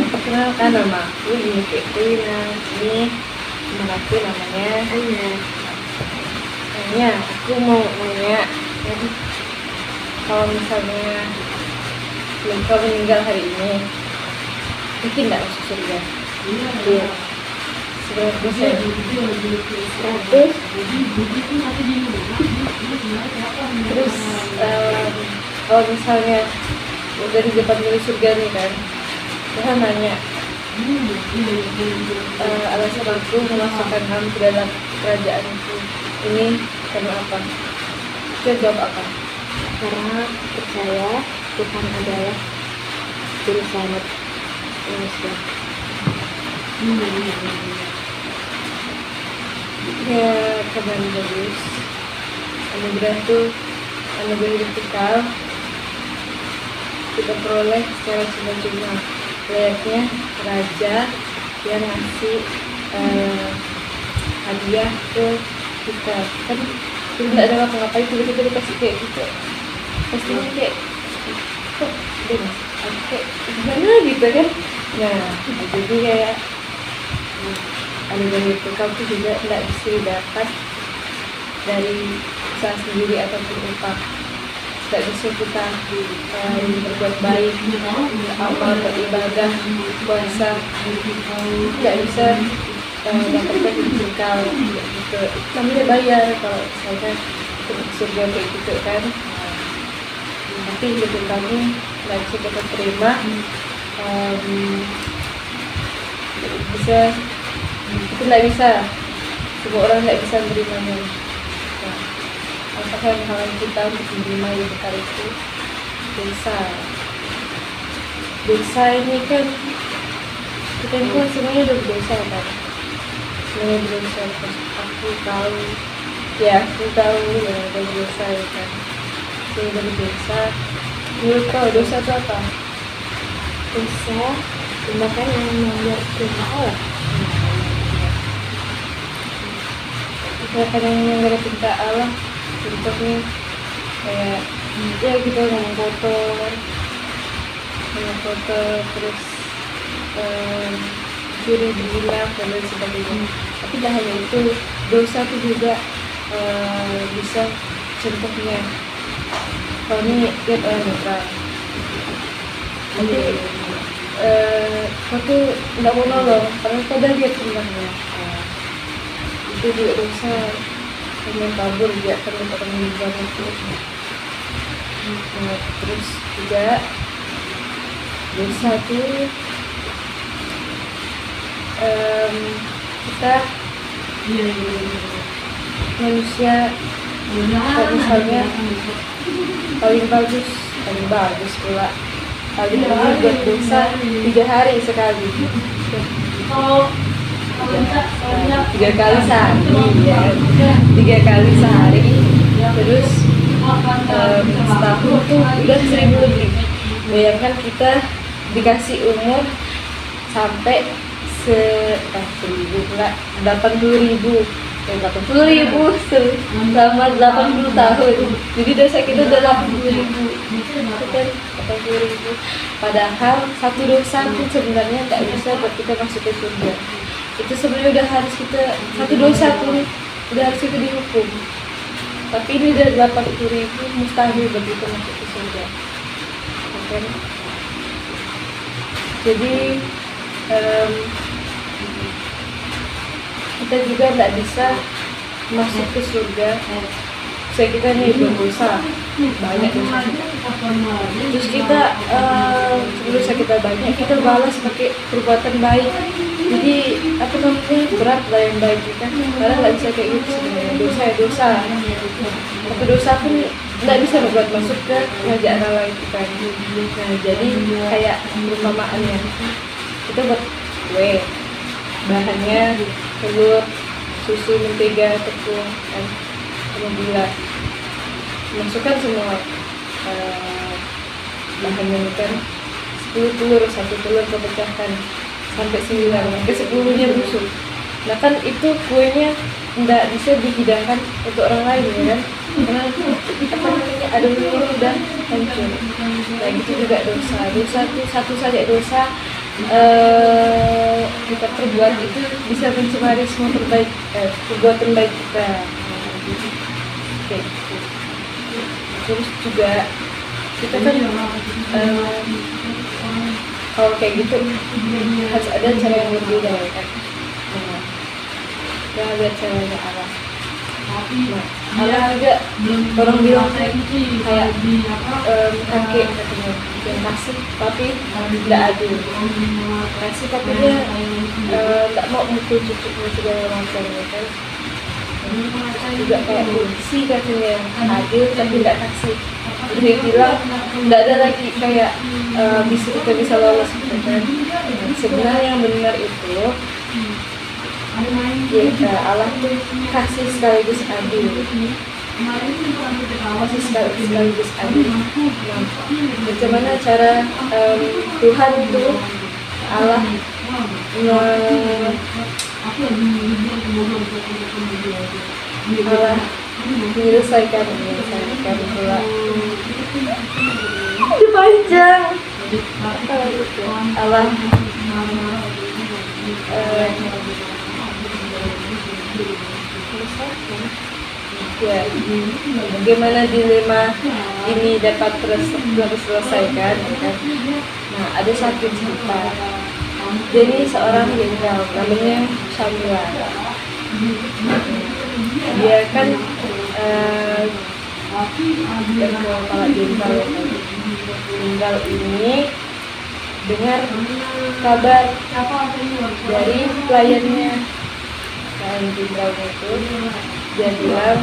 Perkenalkan nama aku Yuni Fitrina. Ini teman aku namanya Anya. Anya. Aku mau nanya, jadi kalau misalnya kau meninggal hari ini, mungkin nggak masuk surga? Iya. Seberapa persen? 100. Terus kalau misalnya udah di depan dari surga nih kan, Tuhan nanya, alasan aku memasukkan kamu ke dalam kerajaanku ini karena apa? Kita jawab apa? Karena percaya Tuhan adalah juru selamat manusia. Ya, kabar bagus. Anugerah tuh anugerah hidup kita peroleh secara cuma-cuma, layaknya raja yang ngasih hadiah ke kita. Kan kita nggak ada apa-apa, tiba-tiba dikasih kayak gitu, pastinya kayak kok dia ngasih kayak gimana gitu kan. Nah, jadi kayak anugerah itu kamu tuh juga nggak bisa didapat dari usaha sendiri ataupun upah. Nggak bisa kita berbuat baik, amal, beribadah, puasa, nggak bisa dapatkan bekal gitu. Namanya bayar kalau misalkan untuk surga kayak gitu kan. Tapi hidup kamu nggak bisa kita terima, bisa itu nggak bisa, semua orang nggak bisa menerimanya. Nah, apakah menghalangi kita untuk menerima yang bekal itu? Dosa ini kan kita ini kan semuanya udah berdosa kan, semuanya berdosa. Aku tahu ya udah berdosa ya kan, saya udah berdosa. Menurut kau dosa itu apa? Dosa tindakan yang melanggar perintah Allah. Tindakan yang melanggar perintah Allah, contohnya kayak ya kita ngomong kotor, terus curi, gila, dan lain sebagainya. Tapi tidak hanya itu, dosa itu juga bisa, contohnya kalau ini lihat orang netral, tapi kau tuh nggak mau nolong karena kau udah lihat sebelahnya, itu juga dosa. Yang kabur juga karena permintaan itu. Terus juga dosa tuh kita manusia kalau misalnya paling bagus pula paling bagus buat dosa 3 hari sekali, 3 kali sehari ya, 3 kali sehari, terus setahun tuh udah 1000 lebih. Bayangkan kita dikasih umur sampai 80.000 selama 80 tahun. Jadi dosa kita udah 80.000, itu kan 80.000. Padahal satu dosa pun sebenarnya nggak bisa buat kita masuk ke surga. Itu sebenarnya udah harus kita, satu dosa pun udah harus kita dihukum. Tapi ini udah 80.000, mustahil buat kita masuk ke surga. Okay. Jadi kita juga nggak bisa masuk ke surga. Saya kita nih berdosa banyak dosa kita. Terus kita dosa kita banyak, kita balas pakai perbuatan baik. Jadi apa namanya, berat lah yang baik kita. Karena nggak bisa kayak gitu sebenarnya. Dosa ya dosa. Tapi dosa pun nggak bisa membuat masuk ke kerajaan Allah itu kan. Nah, jadi kayak perumpamaannya, kita buat kue, bahannya telur, susu, mentega, tepung, dan sama gula. Masukkan semua bahannya kan, 10 telur, 1 telur kau pecahkan sampai 9, sampai 10-nya busuk. Nah kan itu kuenya nggak bisa dihidangkan untuk orang lain ya kan, karena apa namanya, adonannya udah hancur. Nah gitu juga dosa itu satu saja dosa kita perbuat itu bisa mencemari semua perbuatan baik kita. Oke. Terus juga kita kan kalau kayak gitu harus ada cara yang berbeda ya kan. Kita lihat caranya Allah. Nah, Allah juga orang bilang kayak kakek katanya yang kasih tapi tidak adil, kasih tapi dia tak mau mukul cucunya segala macam ya kan. Juga kayak polisi katanya adil tapi tidak kasih, jadi bilang tidak ada lagi kayak kita bisa lolos gitu kan. Sebenarnya yang benar itu ya, Allah tuh kasih sekaligus adil, kasih sekaligus adil. Nah, bagaimana cara Tuhan itu Allah menyelesaikan pula panjang Allah ya, bagaimana dilema ini dapat terselesaikan kan? Nah, ada satu cerita. Jadi seorang jenderal namanya Shamila. Dia kan kepala jenderal ya kan. Jenderal ini dengar kabar dari pelayannya, pelayan jenderalnya itu, dia bilang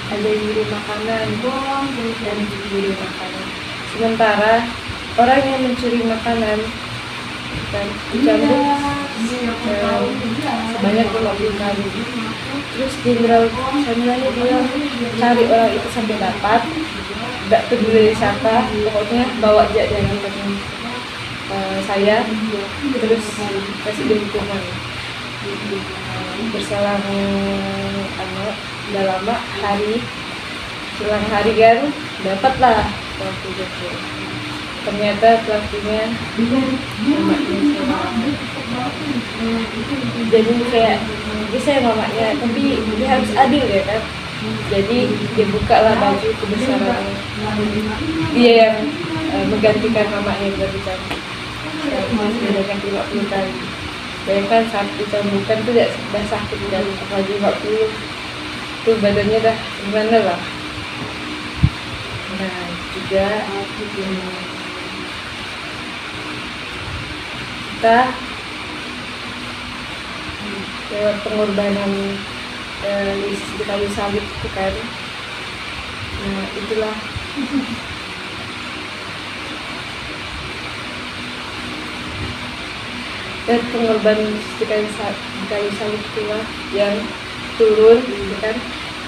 ada yang beli makanan dan dibeli makanan. Sementara orang yang mencuri makanan dan dicambuk sebanyak 50 kali. Terus jenderal Samilanya bilang cari orang itu sampai dapat, gak peduli siapa, pokoknya bawa aja dia katanya saya, terus kasih dia hukuman. Berselang udah lama selang hari kan dapatlah pelaku itu. Ternyata pelakunya mamanya sama. Jadi kayak bisa ya mamanya, tapi dia harus adil ya kan. Jadi dia bukalah baju kebesaran dia yang menggantikan mamanya berarti kan. Sebanyak 50 kali. Bayangkan satu cambukan itu udah sakit dan apalagi 50 itu badannya dah gimana lah. Nah juga kita lewat pengorbanan Yesus di kayu salib itu kan. Nah itulah dan pengorbanan di kayu salib itulah yang turun gitu kan,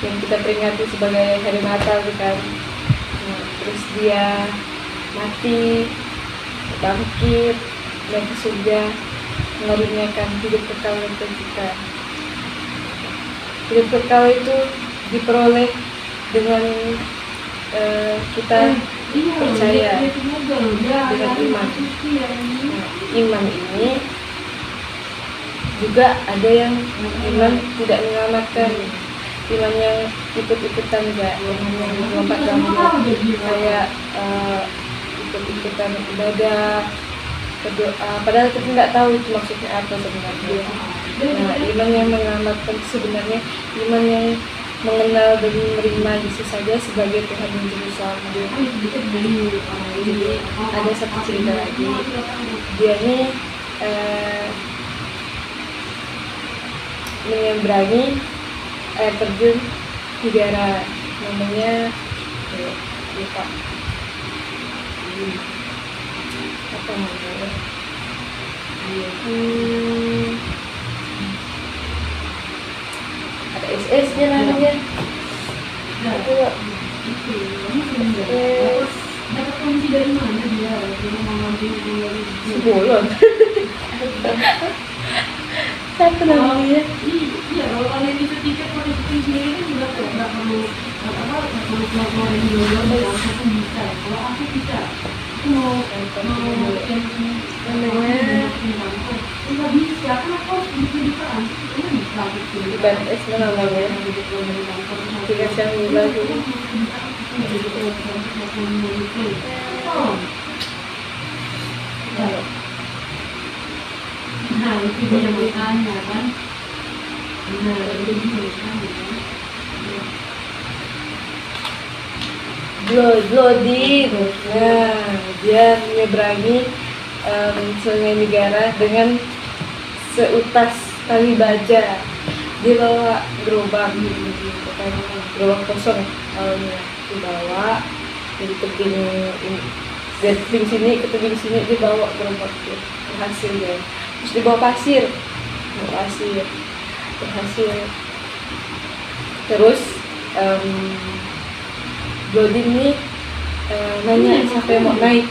yang kita peringati sebagai hari Natal gitu kan. Nah, terus dia mati, bangkit, dan ke surga, mengaruniakan hidup kekal untuk kita. Hidup kekal itu diperoleh dengan kita percaya dengan iman. Nah, iman ini juga ada yang iman tidak menyelamatkan, iman yang ikut-ikutan enggak, yang melompat-lompat kayak ikut-ikutan ibadah, berdoa, padahal kita nggak tahu itu maksudnya apa sebenarnya. Nah, iman yang menyelamatkan sebenarnya iman yang mengenal dan menerima Yesus saja sebagai Tuhan dan Juru Selamat. Jadi ada satu cerita lagi, dia ini menyeberangi air terjun negara namanya lupa apa namanya, ada SS nya namanya itu dapat kunci dari mana dia mengambil bolon satu namanya. Iya, kalau kalian itu tiket pakai booking sendiri kan juga nggak perlu keluar dari dua-dua, bisa. Kalau aku bisa mau namanya nggak bisa, kan aku harus dikirimkan. bukan es namanya dikasih yang lagu Nah, itu dia makanya kan. Nah, itu dia makanya kan. Blodin. Nah, dia menyeberangi Sungai Negara dengan seutas tali baja. Dia bawa gerobak, bukan gerobak kosong awalnya. Dibawa dari tebing ini, dari tebing sini ke tebing sini dia bawa gerobak itu. Berhasil dia. Terus dibawa pasir, berhasil. Terus Blodin ini nanya siapa yang mau naik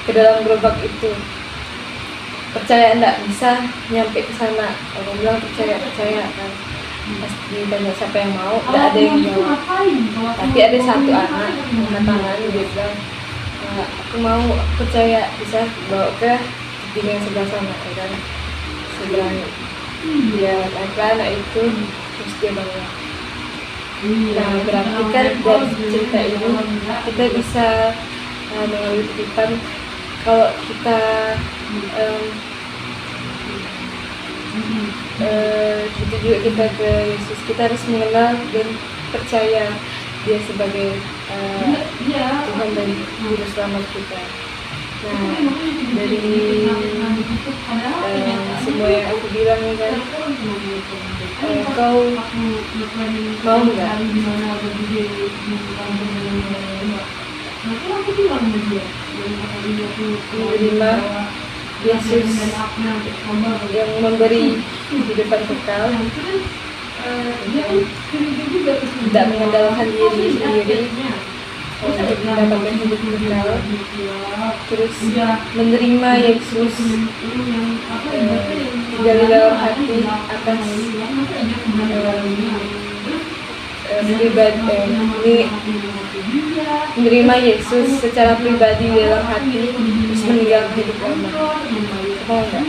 ke dalam gerobak itu. Percaya enggak bisa nyampe ke sana. Orang bilang percaya kan. Pas ditanya siapa yang mau, enggak ada yang jawab. Tapi ada satu anak angkat tangan, dia bilang, aku mau, aku percaya bisa bawa ke tebing yang sebelah sana, ya kan. Seberang dia angkat anak itu, terus dia bawa. Nah, berarti kan dari cerita ini kita bisa mengambil titipan kalau kita gitu juga kita ke Yesus, kita harus mengenal dan percaya dia sebagai Tuhan dan Juru Selamat kita. Nah, dari semua yang aku bilang ini kan, kau mau nggak menerima Yesus yang memberi kehidupan kekal, tidak mengandalkan diri sendiri untuk mendapatkan hidup kekal, terus menerima Yesus tinggal di dalam hati atas pribadi, menerima Yesus secara pribadi di dalam hati, terus meninggalkan hidup lama. Mau nggak?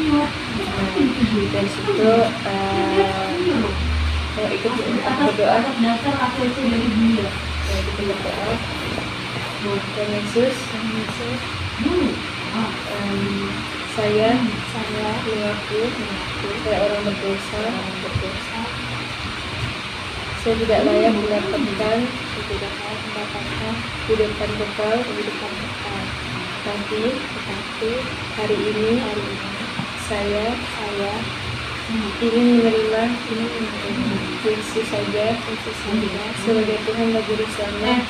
Dari situ mau ikut berdoa. Kita berdoa. Tuhan Yesus, saya mengaku saya orang berdosa. Saya tidak layak mendapatkan kehidupan kekal. Tapi hari ini saya ingin menerima Yesus saja sebagai Tuhan dan Juru Selamat,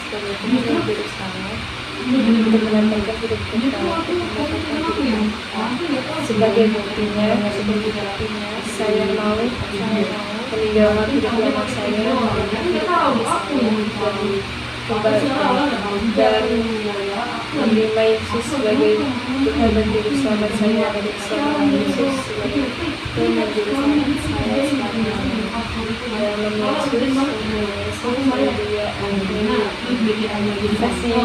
untuk mendapatkan hidup kekal. Sebagai buktinya, saya mau meninggalkan hidup lama saya dan menerima Yesus sebagai Tuhan dan Juru Selamat saya, dan bersama Yesus sebagai Tuhan dan Juru Selamat saya selamanya. Dalam Yesus, haleluya, amin. Terima kasih.